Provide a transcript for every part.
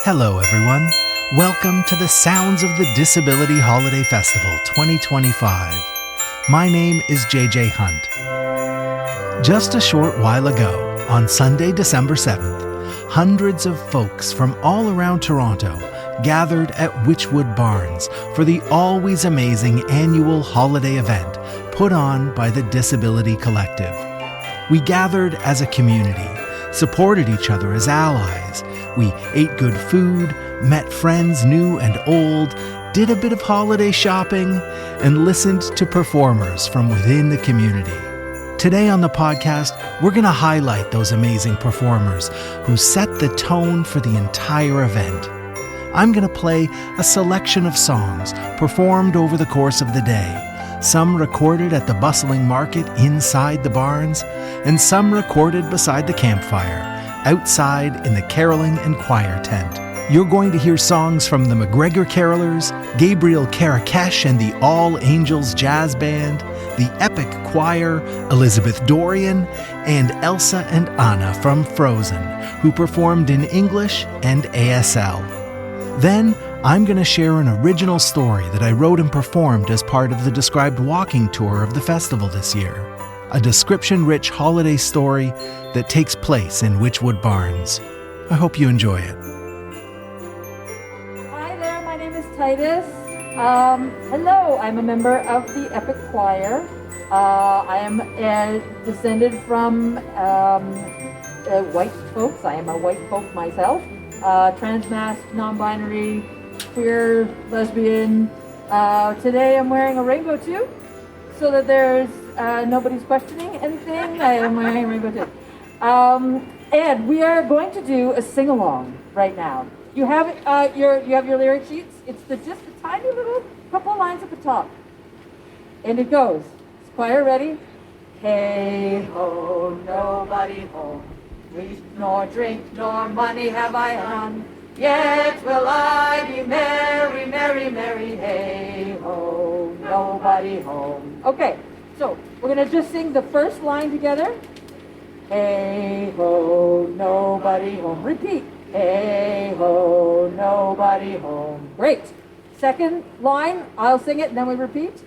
Hello everyone. Welcome to the Sounds of the Disability Holiday Festival 2025. My name is JJ Hunt. Just a short while ago, on Sunday, December 7th, hundreds of folks from all around Toronto gathered at Wychwood Barns for the always amazing annual holiday event put on by the Disability Collective. We gathered as a community, supported each other as allies. We ate good food, met friends new and old, did a bit of holiday shopping, and listened to performers from within the community. Today on the podcast, we're going to highlight those amazing performers who set the tone for the entire event. I'm going to play a selection of songs performed over the course of the day, some recorded at the bustling market inside the barns, and some recorded beside the campfire, outside in the caroling and choir tent. You're going to hear songs from the McGregor Carollers, Gabriel Kerekes and the All Angels Jazz Band, the Epic Choir, Elisabeth Dorian, and Elsa and Anna from Frozen, who performed in English and ASL. Then, I'm going to share an original story that I wrote and performed as part of the described walking tour of the festival this year. A description-rich holiday story that takes place in Wychwood Barns. I hope you enjoy it. Hi there, my name is Titus. Hello, I'm a member of the Epic Choir. I am descended from white folks. I am a white folk myself. Transmasc, non-binary, queer, lesbian. Today I'm wearing a rainbow too, so that there's nobody's questioning anything. I am wearing a rainbow too. And we are going to do a sing-along right now. You have your lyric sheets. It's just a tiny little couple lines at the top. And it goes. Is choir ready? Hey ho, nobody home. Eat nor drink nor money have I none. Yet will I be merry, merry, merry. Hey ho, nobody home. Okay, so we're gonna just sing the first line together. Hey ho, nobody home. Repeat. Hey ho, nobody home. Great. Second line, I'll sing it and then we repeat.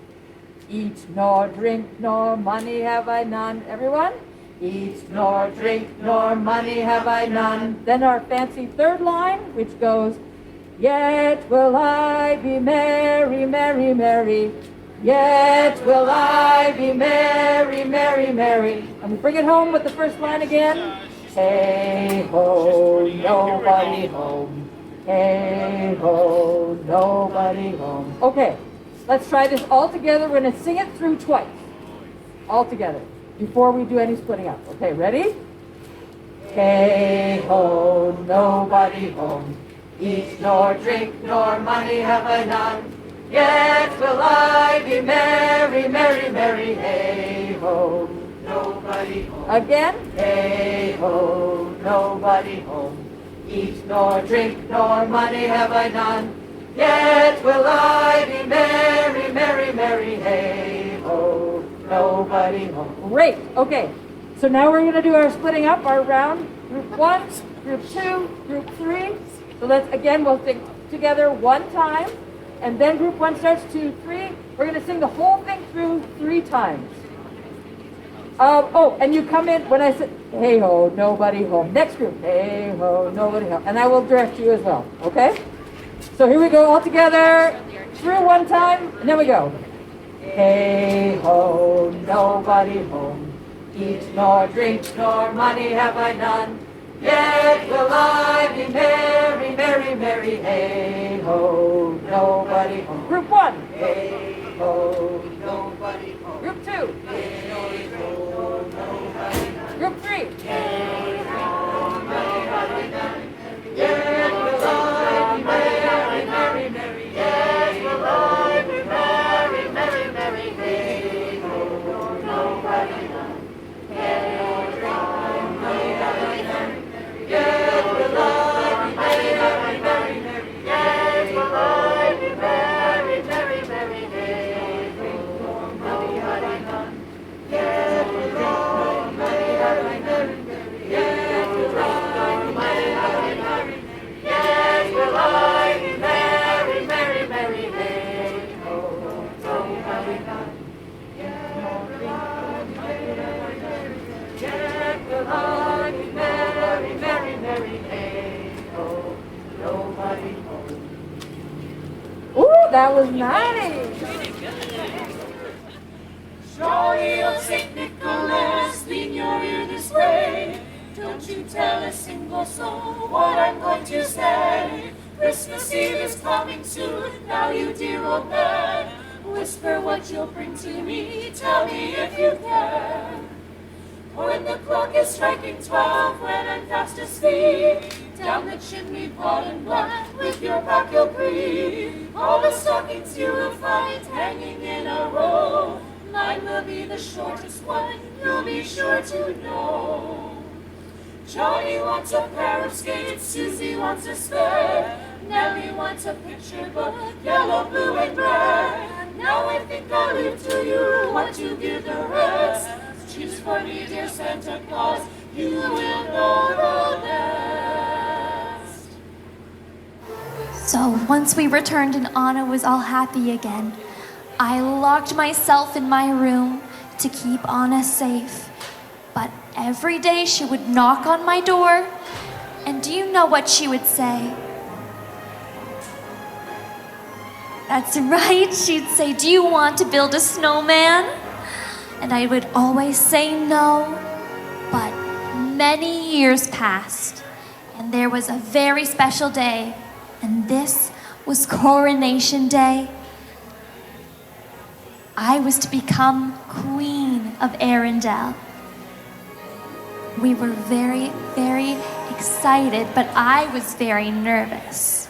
Eat nor drink nor money have I none. Everyone? Eat nor drink nor money have I none. Then our fancy third line, which goes, yet will I be merry, merry, merry. Yet will I be merry, merry, merry. And we bring it home with the first line again. Hey ho, nobody home. Hey ho, nobody home. Okay, let's try this all together. We're going to sing it through twice. All together. Before we do any splitting up. Okay, ready? Hey ho, nobody home. Eat nor drink nor money have I none. Yet will I be merry, merry, merry. Hey ho, nobody home. Again. Hey ho, nobody home. Eat nor drink nor money have I none. Yet will I be merry, merry, merry. Hey ho, nobody home. Great. Okay. So now we're going to do our splitting up, our round. Group 1, Group 2, Group 3. So we'll sing together one time. And then Group 1 starts 2, 3. We're going to sing the whole thing through 3 times. And you come in when I say, hey ho, nobody home. Next group, hey ho, nobody home. And I will direct you as well. Okay? So here we go all together. Through one time. And then we go. Hey ho, nobody home. Eat nor drink nor money have I none. Yet will I be merry, merry, merry. Hey ho, nobody home. Group 1. Hey ho, nobody home. Group 2. Hey ho, nobody home. Group 3. Hey ho, nobody home. Yet will I be merry, merry, merry. Yet will I be merry, merry, merry. Hey ho, nobody home. Yet will I be merry, merry. Yet will I be merry, merry, merry. Yet will I be merry, merry, merry. Hey That was nice. Jolly old St. Nicholas, lean your ear this way. Don't you tell a single soul what I'm going to say. Christmas Eve is coming soon, now you dear old man. Whisper what you'll bring to me, tell me if you can. When the clock is striking 12, when I'm fast asleep, down the chimney pot and black, with your back you'll creep. All the stockings you will find hanging in a row. Mine will be the shortest one, you'll be sure to know. Johnny wants a pair of skates, Susie wants a spare, Nellie wants a picture book, yellow, blue, and red. Now I think I'll leave to you what to give the rest. Choose for me, dear Santa Claus, you will know the best. So once we returned and Anna was all happy again, I locked myself in my room to keep Anna safe. But every day she would knock on my door, and do you know what she would say? That's right, she'd say, "Do you want to build a snowman?" And I would always say no. But many years passed, and there was a very special day, and this was Coronation Day. I was to become Queen of Arendelle. We were very, very excited, but I was very nervous.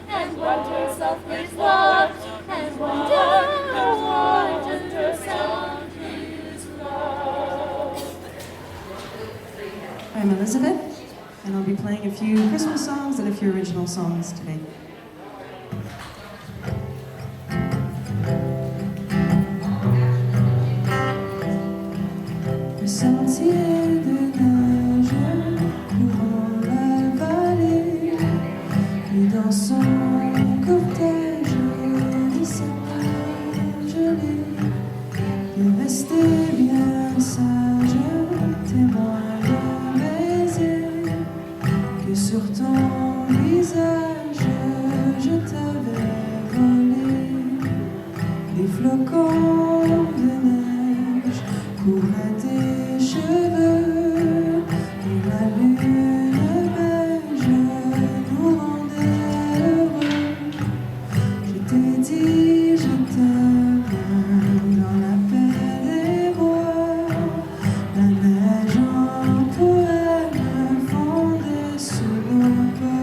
And wonders of his love. I'm Elisabeth, and I'll be playing a few Christmas songs and a few original songs today. Le sentier de neige courant la vallée, et dans son cortège de sapins gelés, de rester bien sage, témoin d'un baiser, que sur ton visage je t'avais volé. Des flocons de neige courent à tes cheveux, et la lune beige nous rendait heureux. Je t'ai dit je t'aime dans la paix des bois, la neige en poème fondait sous nos pas.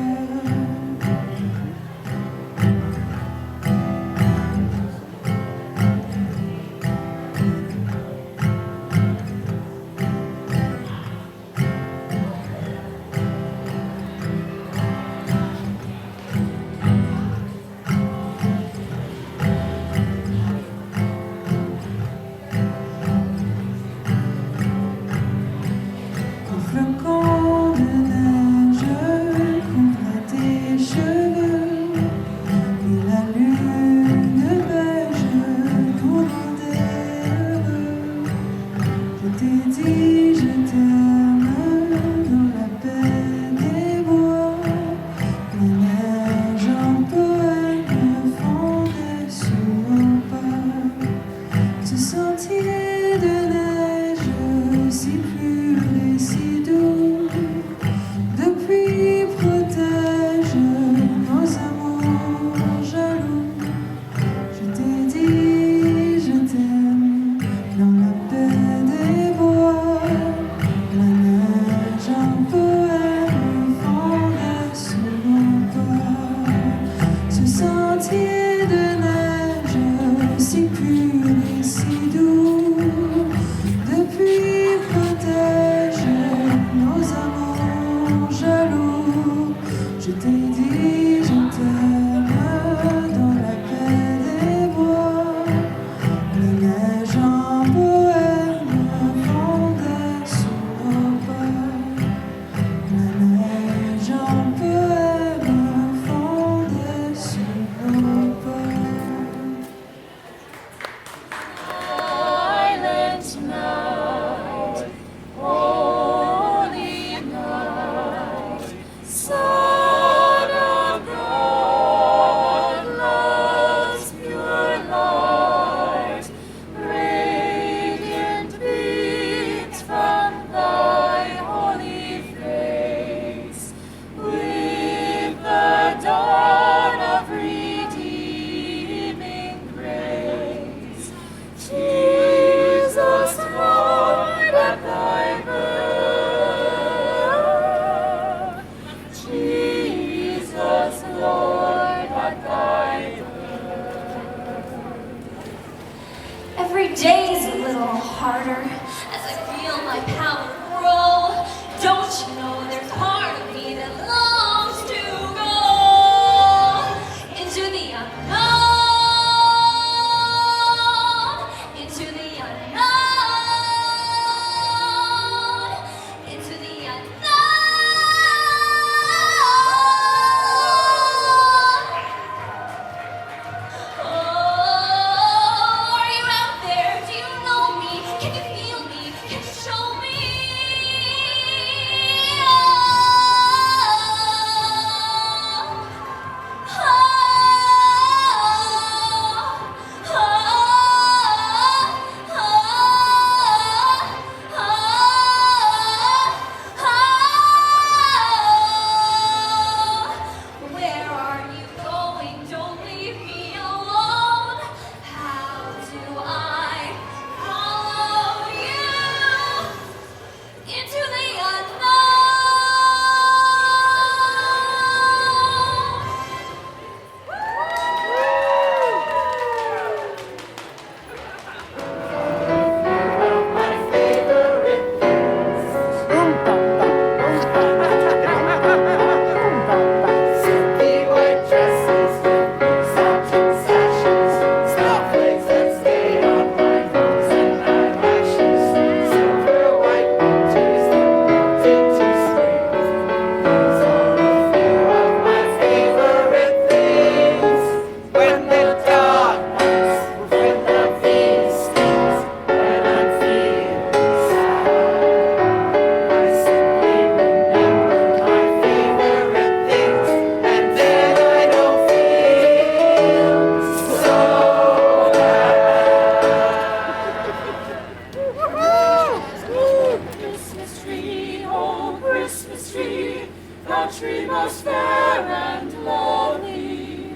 thou tree most fair and lovely.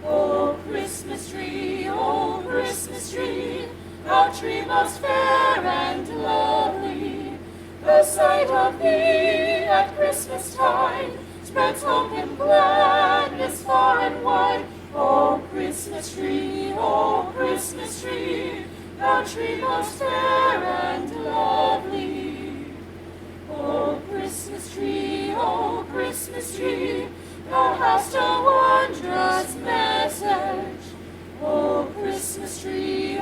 O Christmas tree, thou tree most fair and lovely. The sight of thee at Christmas tide spreads hope and gladness far and wide. O Christmas tree, thou tree most fair and lovely. O Christmas tree, thou hast a wondrous message. O Christmas tree,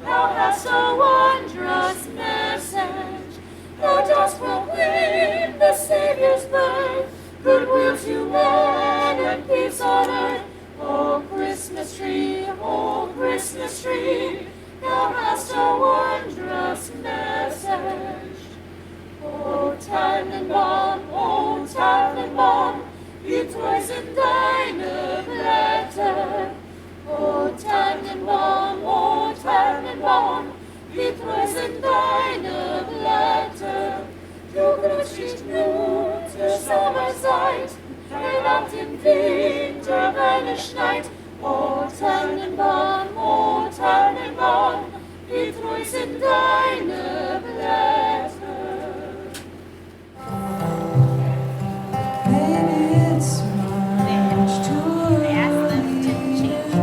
thou hast a wondrous message. Thou dost proclaim the Saviour's birth, goodwill to men and peace on earth. O Christmas tree, thou hast a wondrous message. O Tannenbaum, wie treu sind deine Blätter. O Tannenbaum, wie treu sind deine Blätter. Du grüßt dich nur zur Sommerzeit, dein Land im Winter, wenn es schneit. O Tannenbaum, wie treu sind deine Blätter. Maybe it's much too early to change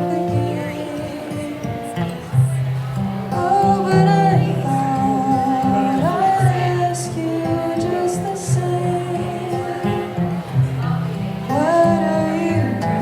Oh, but I thought I'd ask you just the same. What are you doing?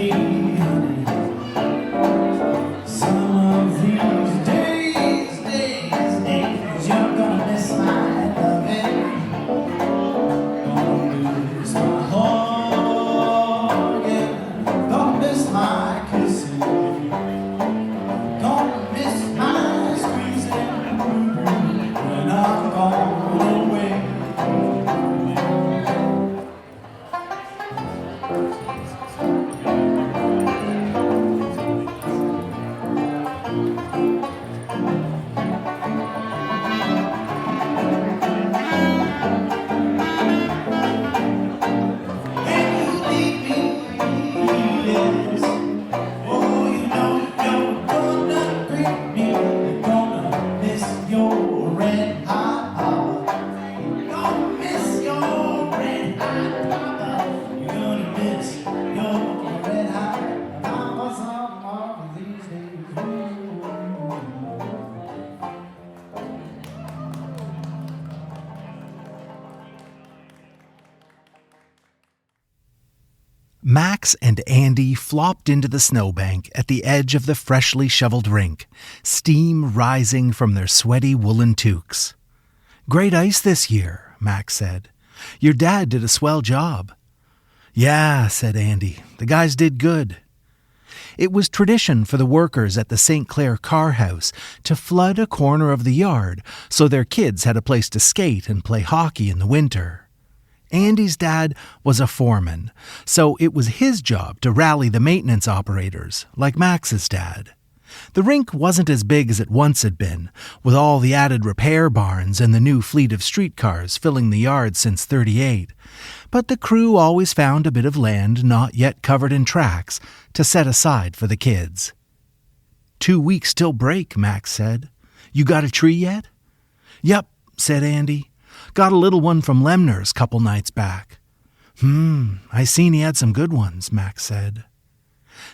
me, honey. Some of these days, you're gonna miss my loving. Gonna miss my hugging. Gonna miss my kissing. Gonna miss my squeezing when I'm gone away. Max and Andy flopped into the snowbank at the edge of the freshly shoveled rink, steam rising from their sweaty woolen toques. "Great ice this year," Max said. "Your dad did a swell job." "Yeah," said Andy. "The guys did good." It was tradition for the workers at the St. Clair car house to flood a corner of the yard so their kids had a place to skate and play hockey in the winter. Andy's dad was a foreman, so it was his job to rally the maintenance operators, like Max's dad. The rink wasn't as big as it once had been, with all the added repair barns and the new fleet of streetcars filling the yard since '38, but the crew always found a bit of land not yet covered in tracks to set aside for the kids. 2 weeks till break, Max said. "You got a tree yet?" "Yep," said Andy. "Got a little one from Lemner's couple nights back." I seen he had some good ones," Max said.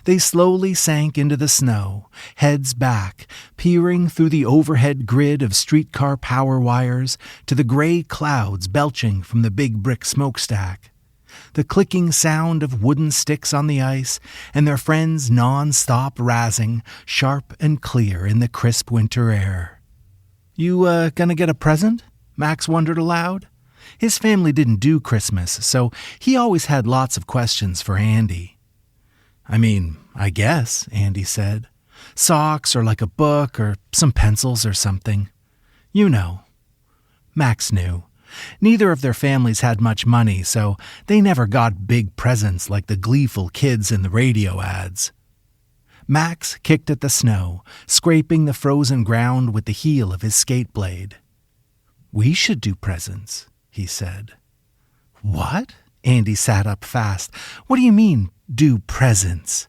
They slowly sank into the snow, heads back, peering through the overhead grid of streetcar power wires to the gray clouds belching from the big brick smokestack. The clicking sound of wooden sticks on the ice and their friends' non-stop razzing, sharp and clear in the crisp winter air. "You gonna get a present?" Max wondered aloud. His family didn't do Christmas, so he always had lots of questions for Andy. "I guess," Andy said. "Socks or like a book or some pencils or something. You know." Max knew. Neither of their families had much money, so they never got big presents like the gleeful kids in the radio ads. Max kicked at the snow, scraping the frozen ground with the heel of his skate blade. "We should do presents," he said. "What?" Andy sat up fast. "What do you mean, do presents?"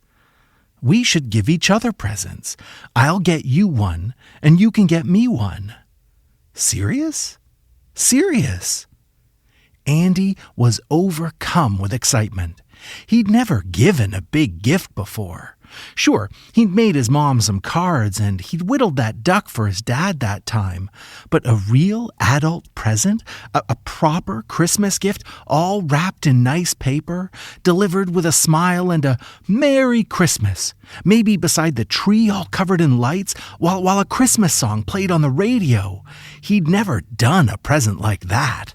"We should give each other presents. I'll get you one, and you can get me one." "Serious?" "Serious." Andy was overcome with excitement. He'd never given a big gift before. Sure, he'd made his mom some cards and he'd whittled that duck for his dad that time, but a real adult present, a proper Christmas gift, all wrapped in nice paper, delivered with a smile and a "Merry Christmas," maybe beside the tree all covered in lights, while a Christmas song played on the radio. He'd never done a present like that.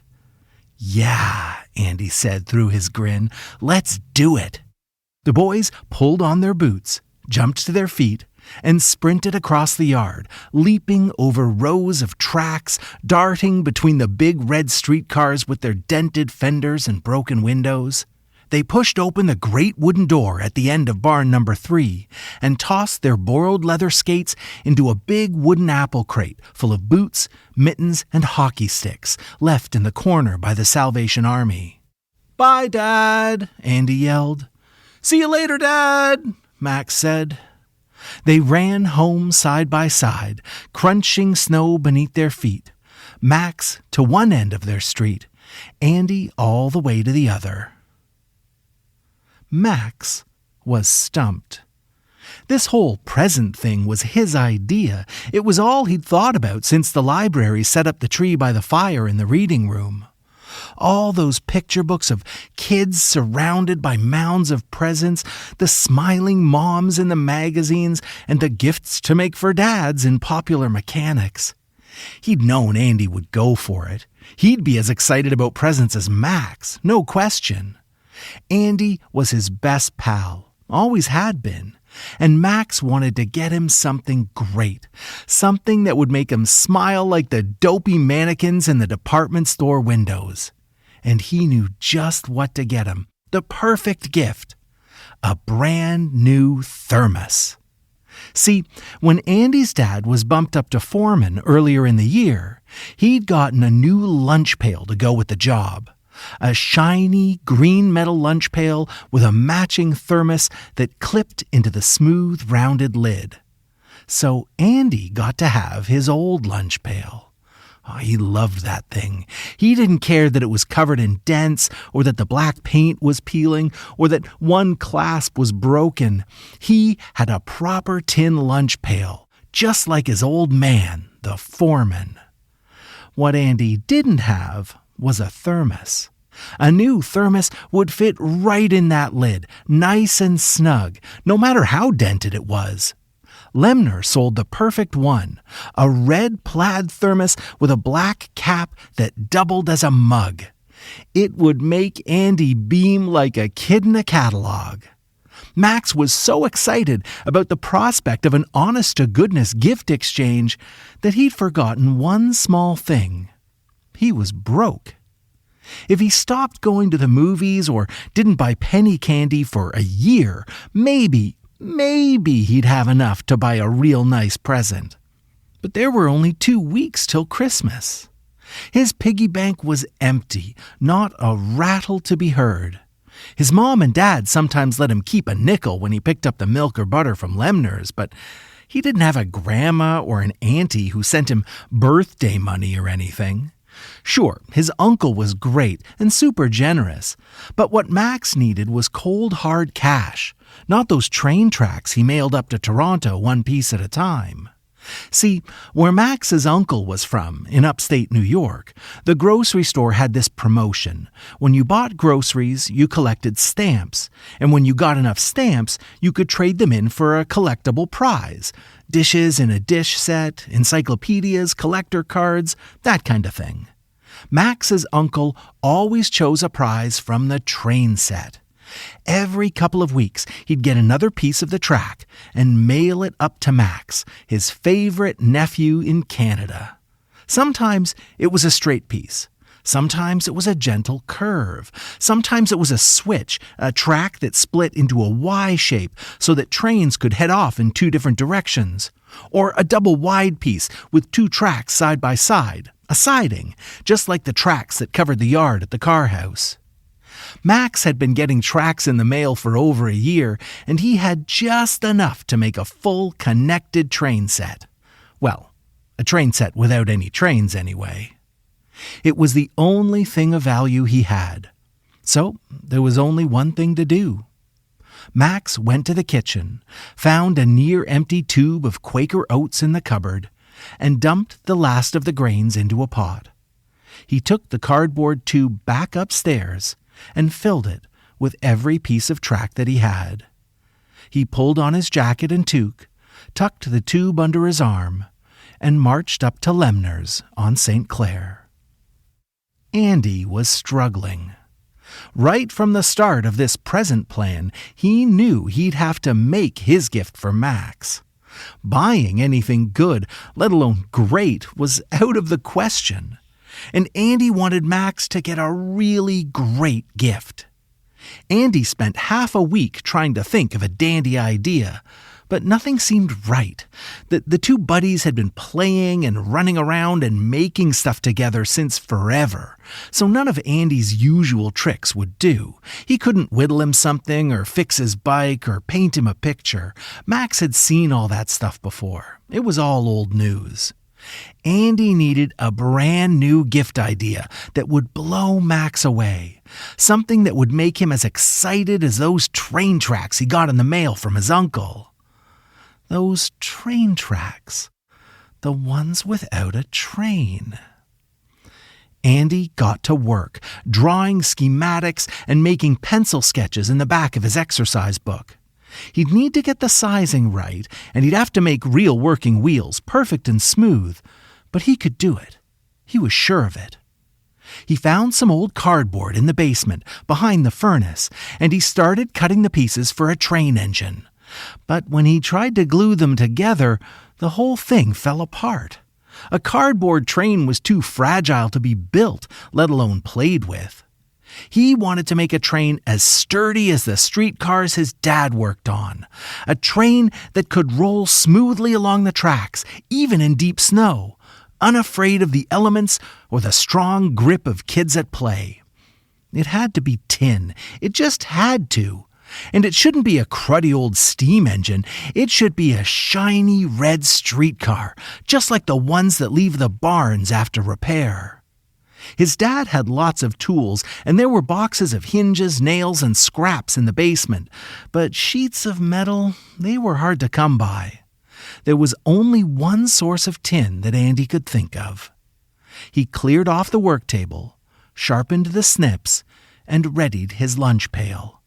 "Yeah," Andy said through his grin, "let's do it." The boys pulled on their boots, jumped to their feet, and sprinted across the yard, leaping over rows of tracks, darting between the big red streetcars with their dented fenders and broken windows. They pushed open the great wooden door at the end of barn number 3 and tossed their borrowed leather skates into a big wooden apple crate full of boots, mittens, and hockey sticks left in the corner by the Salvation Army. "Bye, Dad," Andy yelled. "See you later, Dad," Max said. They ran home side by side, crunching snow beneath their feet. Max to one end of their street, Andy all the way to the other. Max was stumped. This whole present thing was his idea. It was all he'd thought about since the library set up the tree by the fire in the reading room. All those picture books of kids surrounded by mounds of presents, the smiling moms in the magazines, and the gifts to make for dads in Popular Mechanics. He'd known Andy would go for it. He'd be as excited about presents as Max, no question. Andy was his best pal, always had been, and Max wanted to get him something great, something that would make him smile like the dopey mannequins in the department store windows. And he knew just what to get him, the perfect gift, a brand new thermos. See, when Andy's dad was bumped up to foreman earlier in the year, he'd gotten a new lunch pail to go with the job. A shiny green metal lunch pail with a matching thermos that clipped into the smooth, rounded lid. So Andy got to have his old lunch pail. Oh, he loved that thing. He didn't care that it was covered in dents, or that the black paint was peeling, or that one clasp was broken. He had a proper tin lunch pail, just like his old man, the foreman. What Andy didn't have was a thermos. A new thermos would fit right in that lid, nice and snug, no matter how dented it was. Lemner sold the perfect one, a red plaid thermos with a black cap that doubled as a mug. It would make Andy beam like a kid in a catalog. Max was so excited about the prospect of an honest-to-goodness gift exchange that he'd forgotten one small thing. He was broke. If he stopped going to the movies or didn't buy penny candy for a year, maybe he'd have enough to buy a real nice present. But there were only 2 weeks till Christmas. His piggy bank was empty, not a rattle to be heard. His mom and dad sometimes let him keep a nickel when he picked up the milk or butter from Lemner's, but he didn't have a grandma or an auntie who sent him birthday money or anything. Sure, his uncle was great and super generous, but what Max needed was cold hard cash, not those train tracks he mailed up to Toronto one piece at a time. See, where Max's uncle was from, in upstate New York, the grocery store had this promotion. When you bought groceries, you collected stamps, and when you got enough stamps, you could trade them in for a collectible prize. Dishes in a dish set, encyclopedias, collector cards, that kind of thing. Max's uncle always chose a prize from the train set. Every couple of weeks, he'd get another piece of the track and mail it up to Max, his favorite nephew in Canada. Sometimes it was a straight piece. Sometimes it was a gentle curve. Sometimes it was a switch, a track that split into a Y shape so that trains could head off in 2 different directions. Or a double wide piece with 2 tracks side by side, a siding, just like the tracks that covered the yard at the car house. Max had been getting tracks in the mail for over a year, and he had just enough to make a full connected train set. Well, a train set without any trains anyway. It was the only thing of value he had. So there was only one thing to do. Max went to the kitchen, found a near-empty tube of Quaker oats in the cupboard, and dumped the last of the grains into a pot. He took the cardboard tube back upstairs and filled it with every piece of track that he had. He pulled on his jacket and toque, tucked the tube under his arm, and marched up to Lemner's on St. Clair. Andy was struggling. Right from the start of this present plan, he knew he'd have to make his gift for Max. Buying anything good, let alone great, was out of the question. And Andy wanted Max to get a really great gift. Andy spent half a week trying to think of a dandy idea, but nothing seemed right. The 2 buddies had been playing and running around and making stuff together since forever, so none of Andy's usual tricks would do. He couldn't whittle him something or fix his bike or paint him a picture. Max had seen all that stuff before. It was all old news. Andy needed a brand new gift idea that would blow Max away. Something that would make him as excited as those train tracks he got in the mail from his uncle. Those train tracks. The ones without a train. Andy got to work, drawing schematics and making pencil sketches in the back of his exercise book. He'd need to get the sizing right, and he'd have to make real working wheels, perfect and smooth, but he could do it. He was sure of it. He found some old cardboard in the basement, behind the furnace, and he started cutting the pieces for a train engine. But when he tried to glue them together, the whole thing fell apart. A cardboard train was too fragile to be built, let alone played with. He wanted to make a train as sturdy as the streetcars his dad worked on. A train that could roll smoothly along the tracks, even in deep snow, unafraid of the elements or the strong grip of kids at play. It had to be tin. It just had to. And it shouldn't be a cruddy old steam engine. It should be a shiny red streetcar, just like the ones that leave the barns after repair. His dad had lots of tools, and there were boxes of hinges, nails, and scraps in the basement. But sheets of metal, they were hard to come by. There was only one source of tin that Andy could think of. He cleared off the work table, sharpened the snips, and readied his lunch pail.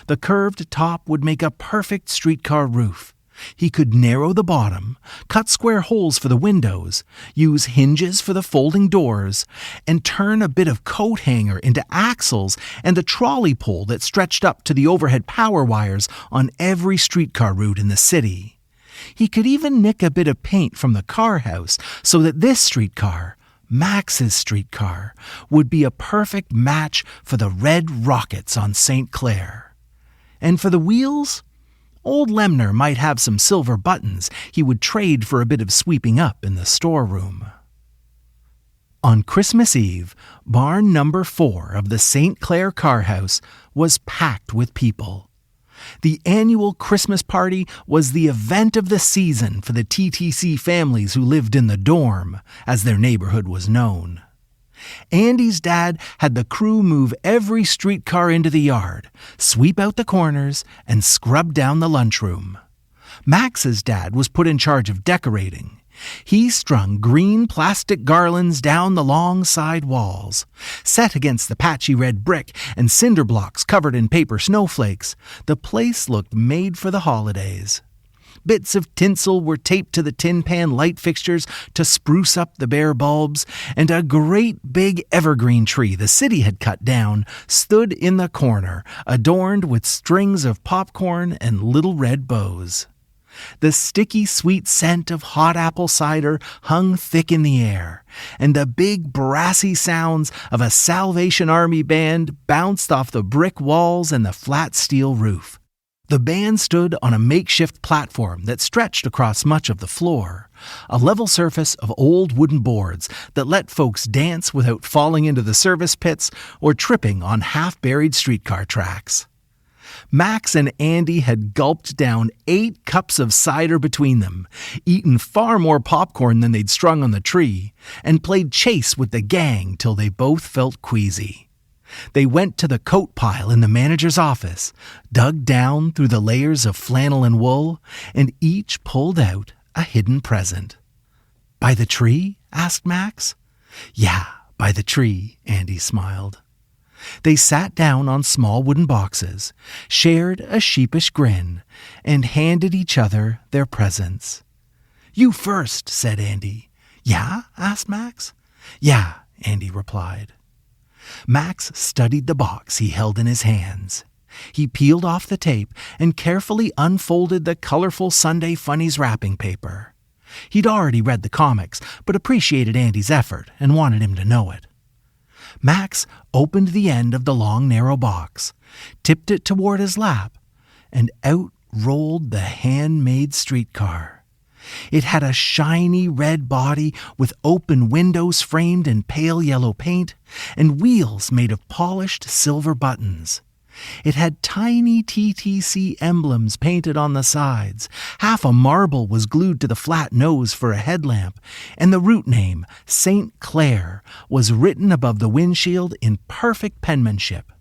The curved top would make a perfect streetcar roof. He could narrow the bottom, cut square holes for the windows, use hinges for the folding doors, and turn a bit of coat hanger into axles and the trolley pole that stretched up to the overhead power wires on every streetcar route in the city. He could even nick a bit of paint from the car house so that this streetcar, Max's streetcar, would be a perfect match for the red rockets on St. Clair. And for the wheels, old Lemner might have some silver buttons he would trade for a bit of sweeping up in the storeroom. On Christmas Eve, barn number 4 of the St. Clair car house was packed with people. The annual Christmas party was the event of the season for the TTC families who lived in the dorm, as their neighborhood was known. Andy's dad had the crew move every streetcar into the yard, sweep out the corners, and scrub down the lunchroom. Max's dad was put in charge of decorating. He strung green plastic garlands down the long side walls. Set against the patchy red brick and cinder blocks covered in paper snowflakes, the place looked made for the holidays. Bits of tinsel were taped to the tin pan light fixtures to spruce up the bare bulbs, and a great big evergreen tree the city had cut down stood in the corner, adorned with strings of popcorn and little red bows. The sticky sweet scent of hot apple cider hung thick in the air, and the big brassy sounds of a Salvation Army band bounced off the brick walls and the flat steel roof. The band stood on a makeshift platform that stretched across much of the floor, a level surface of old wooden boards that let folks dance without falling into the service pits or tripping on half-buried streetcar tracks. Max and Andy had gulped down 8 cups of cider between them, eaten far more popcorn than they'd strung on the tree, and played chase with the gang till they both felt queasy. They went to the coat pile in the manager's office, dug down through the layers of flannel and wool, and each pulled out a hidden present. "By the tree?" asked Max. "Yeah, by the tree," Andy smiled. They sat down on small wooden boxes, shared a sheepish grin, and handed each other their presents. "You first," said Andy. "Yeah?" asked Max. "Yeah," Andy replied. Max studied the box he held in his hands. He peeled off the tape and carefully unfolded the colorful Sunday Funnies wrapping paper. He'd already read the comics, but appreciated Andy's effort and wanted him to know it. Max opened the end of the long, narrow box, tipped it toward his lap, and out rolled the handmade streetcar. It had a shiny red body with open windows framed in pale yellow paint and wheels made of polished silver buttons. It had tiny TTC emblems painted on the sides. Half a marble was glued to the flat nose for a headlamp, and the route name, St. Clair, was written above the windshield in perfect penmanship.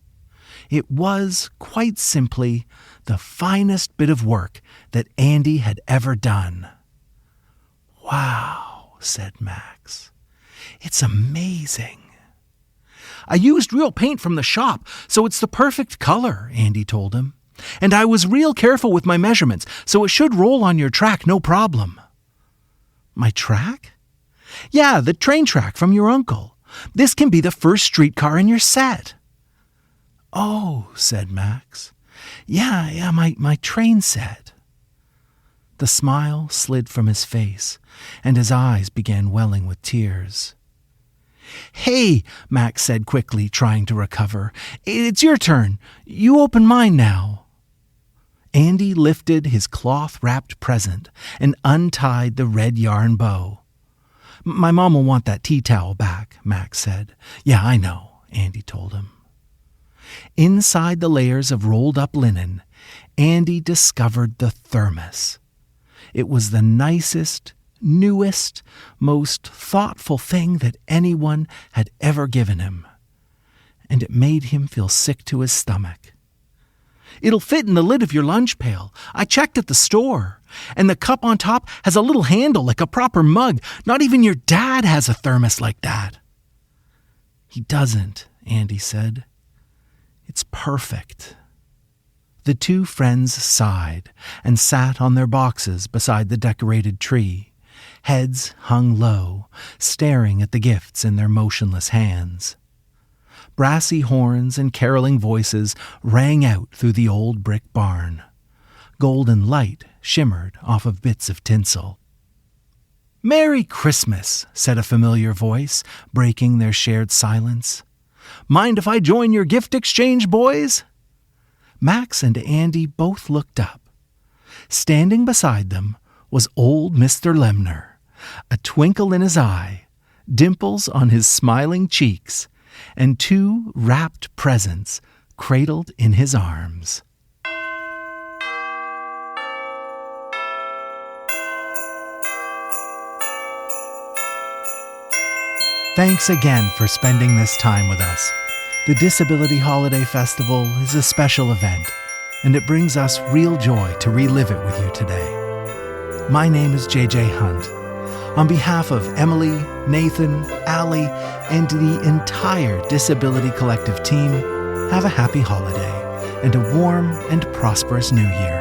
It was, quite simply, the finest bit of work that Andy had ever done. "Wow," said Max. "It's amazing." I used real paint from the shop, so it's the perfect color, Andy told him. And I was real careful with my measurements, so it should roll on your track no problem. My track? Yeah, the train track from your uncle. This can be the first streetcar in your set. Oh, said Max. Yeah, my train set. The smile slid from his face, and his eyes began welling with tears. Hey, Max said quickly, trying to recover. It's your turn. You open mine now. Andy lifted his cloth-wrapped present and untied the red yarn bow. My mom will want that tea towel back, Max said. Yeah, I know, Andy told him. Inside the layers of rolled-up linen, Andy discovered the thermos. It was the nicest, newest, most thoughtful thing that anyone had ever given him. And it made him feel sick to his stomach. It'll fit in the lid of your lunch pail. I checked at the store. And the cup on top has a little handle like a proper mug. Not even your dad has a thermos like that. He doesn't, Andy said. It's perfect. The two friends sighed and sat on their boxes beside the decorated tree, heads hung low, staring at the gifts in their motionless hands. Brassy horns and caroling voices rang out through the old brick barn. Golden light shimmered off of bits of tinsel. "Merry Christmas," said a familiar voice, breaking their shared silence. "Mind if I join your gift exchange, boys?" Max and Andy both looked up. Standing beside them was old Mr. Lemner, a twinkle in his eye, dimples on his smiling cheeks, and two wrapped presents cradled in his arms. Thanks again for spending this time with us. The Disability Holiday Festival is a special event, and it brings us real joy to relive it with you today. My name is JJ Hunt. On behalf of Emily, Nathan, Allie, and the entire Disability Collective team, have a happy holiday and a warm and prosperous new year.